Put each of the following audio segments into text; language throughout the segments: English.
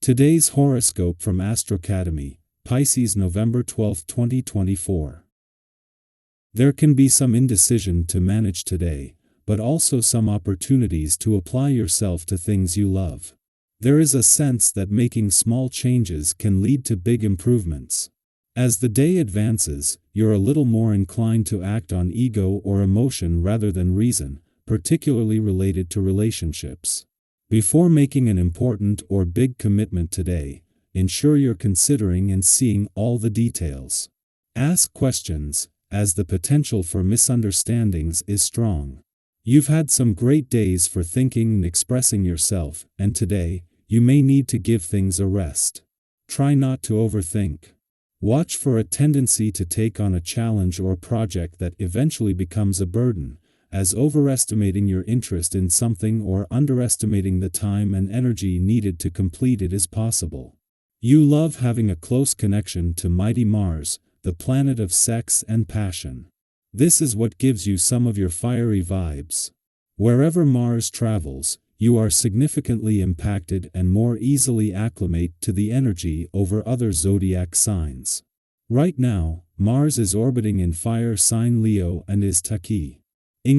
Today's horoscope from Astrocademy, Pisces November 12, 2024. There can be some indecision to manage today, but also some opportunities to apply yourself to things you love. There is a sense that making small changes can lead to big improvements. As the day advances, you're a little more inclined to act on ego or emotion rather than reason, particularly related to relationships. Before making an important or big commitment today, ensure you're considering and seeing all the details. Ask questions, as the potential for misunderstandings is strong. You've had some great days for thinking and expressing yourself, and today, you may need to give things a rest. Try not to overthink. Watch for a tendency to take on a challenge or project that eventually becomes a burden, as overestimating your interest in something or underestimating the time and energy needed to complete it is possible. You love having a close connection to mighty Mars, the planet of sex and passion. This is what gives you some of your fiery vibes. Wherever Mars travels, you are significantly impacted and more easily acclimate to the energy over other zodiac signs. Right now, Mars is orbiting in fire sign Leo and is taking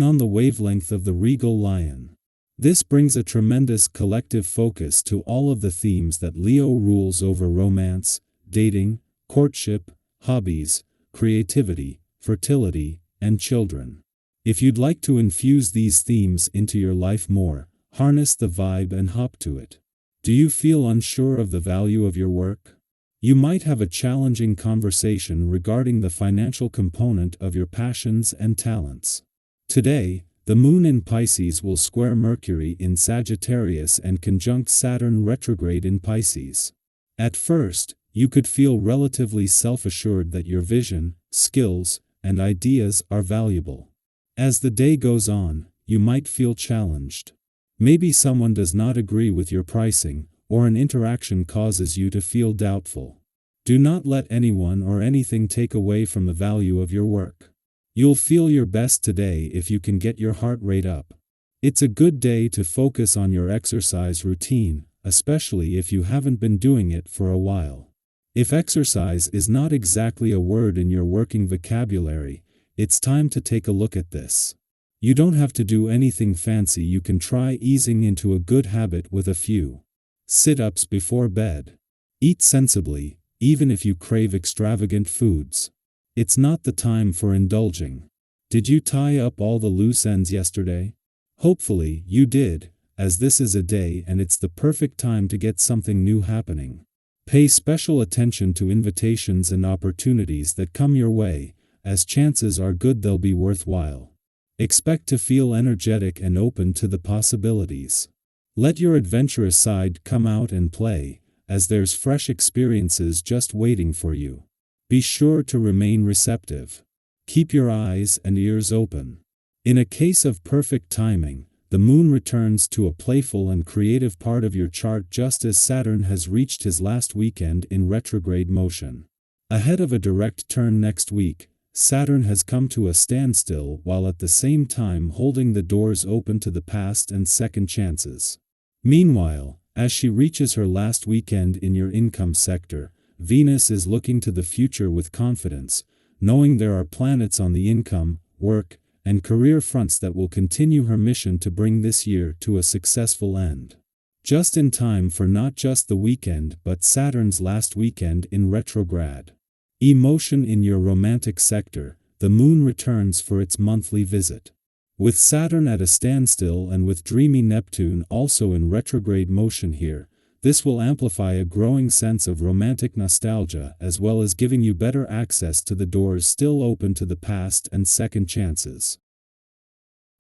on the wavelength of the regal lion. This brings a tremendous collective focus to all of the themes that Leo rules over: romance, dating, courtship, hobbies, creativity, fertility, and children. If you'd like to infuse these themes into your life more, harness the vibe and hop to it. Do you feel unsure of the value of your work? You might have a challenging conversation regarding the financial component of your passions and talents. Today, the Moon in Pisces will square Mercury in Sagittarius and conjunct Saturn retrograde in Pisces. At first, you could feel relatively self-assured that your vision, skills, and ideas are valuable. As the day goes on, you might feel challenged. Maybe someone does not agree with your pricing, or an interaction causes you to feel doubtful. Do not let anyone or anything take away from the value of your work. You'll feel your best today if you can get your heart rate up. It's a good day to focus on your exercise routine, especially if you haven't been doing it for a while. If exercise is not exactly a word in your working vocabulary, it's time to take a look at this. You don't have to do anything fancy. You can try easing into a good habit with a few sit-ups before bed. Eat sensibly, even if you crave extravagant foods. It's not the time for indulging. Did you tie up all the loose ends yesterday? Hopefully, you did, as this is a day and it's the perfect time to get something new happening. Pay special attention to invitations and opportunities that come your way, as chances are good they'll be worthwhile. Expect to feel energetic and open to the possibilities. Let your adventurous side come out and play, as there's fresh experiences just waiting for you. Be sure to remain receptive. Keep your eyes and ears open. In a case of perfect timing, the Moon returns to a playful and creative part of your chart just as Saturn has reached his last weekend in retrograde motion. Ahead of a direct turn next week, Saturn has come to a standstill while at the same time holding the doors open to the past and second chances. Meanwhile, as she reaches her last weekend in your income sector, Venus is looking to the future with confidence, knowing there are planets on the income, work, and career fronts that will continue her mission to bring this year to a successful end. Just in time for not just the weekend but Saturn's last weekend in retrograde. Emotion in your romantic sector, the Moon returns for its monthly visit. With Saturn at a standstill and with dreamy Neptune also in retrograde motion here, this will amplify a growing sense of romantic nostalgia as well as giving you better access to the doors still open to the past and second chances.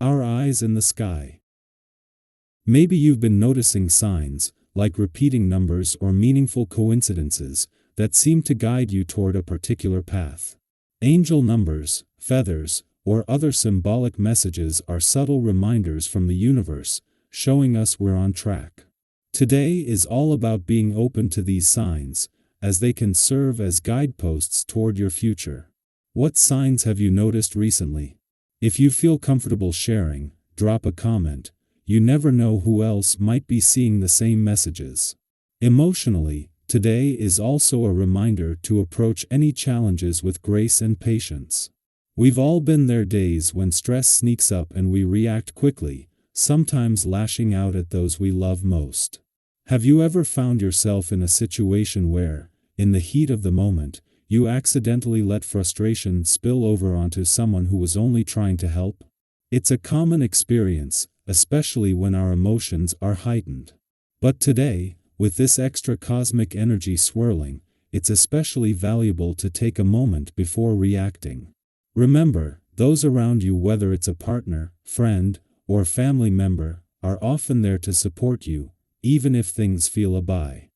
Our eyes in the sky. Maybe you've been noticing signs, like repeating numbers or meaningful coincidences, that seem to guide you toward a particular path. Angel numbers, feathers, or other symbolic messages are subtle reminders from the universe, showing us we're on track. Today is all about being open to these signs, as they can serve as guideposts toward your future. What signs have you noticed recently? If you feel comfortable sharing, drop a comment. You never know who else might be seeing the same messages. Emotionally, today is also a reminder to approach any challenges with grace and patience. We've all been there, days when stress sneaks up and we react quickly, sometimes lashing out at those we love most. Have you ever found yourself in a situation where, in the heat of the moment, you accidentally let frustration spill over onto someone who was only trying to help? It's a common experience, especially when our emotions are heightened. But today, with this extra cosmic energy swirling, it's especially valuable to take a moment before reacting. Remember, those around you, whether it's a partner, friend, or family member, are often there to support you, even if things feel a bit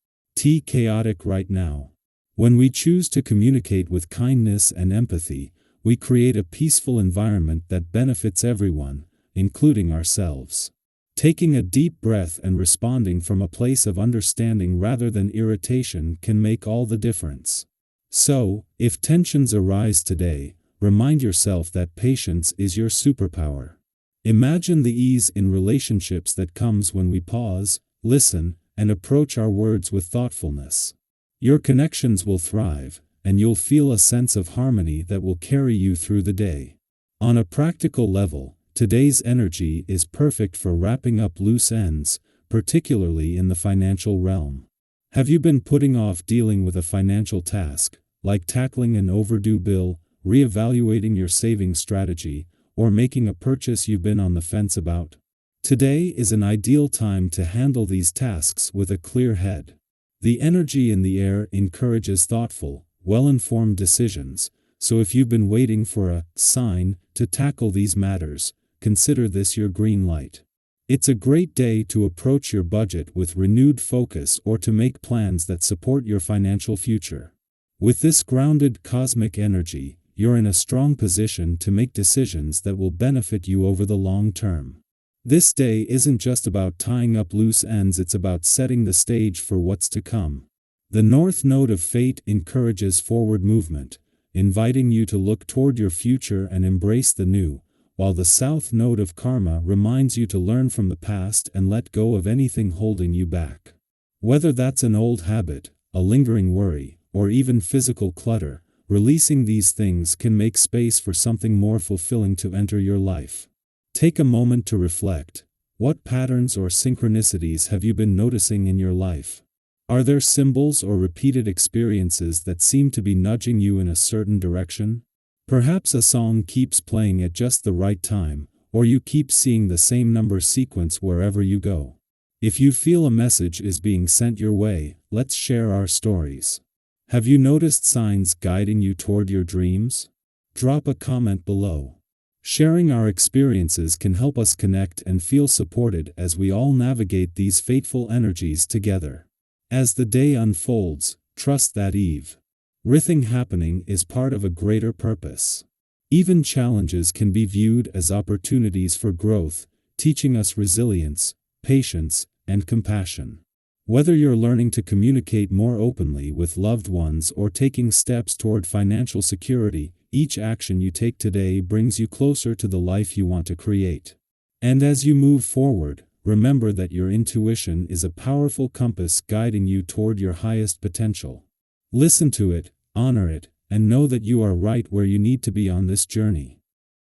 chaotic right now. When we choose to communicate with kindness and empathy, we create a peaceful environment that benefits everyone, including ourselves. Taking a deep breath and responding from a place of understanding rather than irritation can make all the difference. So, if tensions arise today, remind yourself that patience is your superpower. Imagine the ease in relationships that comes when we pause, listen, and approach our words with thoughtfulness. Your connections will thrive, and you'll feel a sense of harmony that will carry you through the day. On a practical level, today's energy is perfect for wrapping up loose ends, particularly in the financial realm. Have you been putting off dealing with a financial task, like tackling an overdue bill, reevaluating your saving strategy, or making a purchase you've been on the fence about? Today is an ideal time to handle these tasks with a clear head. The energy in the air encourages thoughtful, well-informed decisions, so if you've been waiting for a sign to tackle these matters, consider this your green light. It's a great day to approach your budget with renewed focus or to make plans that support your financial future. With this grounded cosmic energy, you're in a strong position to make decisions that will benefit you over the long term. This day isn't just about tying up loose ends, it's about setting the stage for what's to come. The North Node of Fate encourages forward movement, inviting you to look toward your future and embrace the new, while the South Node of Karma reminds you to learn from the past and let go of anything holding you back. Whether that's an old habit, a lingering worry, or even physical clutter, releasing these things can make space for something more fulfilling to enter your life. Take a moment to reflect. What patterns or synchronicities have you been noticing in your life? Are there symbols or repeated experiences that seem to be nudging you in a certain direction? Perhaps a song keeps playing at just the right time, or you keep seeing the same number sequence wherever you go. If you feel a message is being sent your way, let's share our stories. Have you noticed signs guiding you toward your dreams? Drop a comment below. Sharing our experiences can help us connect and feel supported as we all navigate these fateful energies together. As the day unfolds, trust that everything happening is part of a greater purpose. Even challenges can be viewed as opportunities for growth, teaching us resilience, patience, and compassion. Whether you're learning to communicate more openly with loved ones or taking steps toward financial security, each action you take today brings you closer to the life you want to create. And as you move forward, remember that your intuition is a powerful compass guiding you toward your highest potential. Listen to it, honor it, and know that you are right where you need to be on this journey.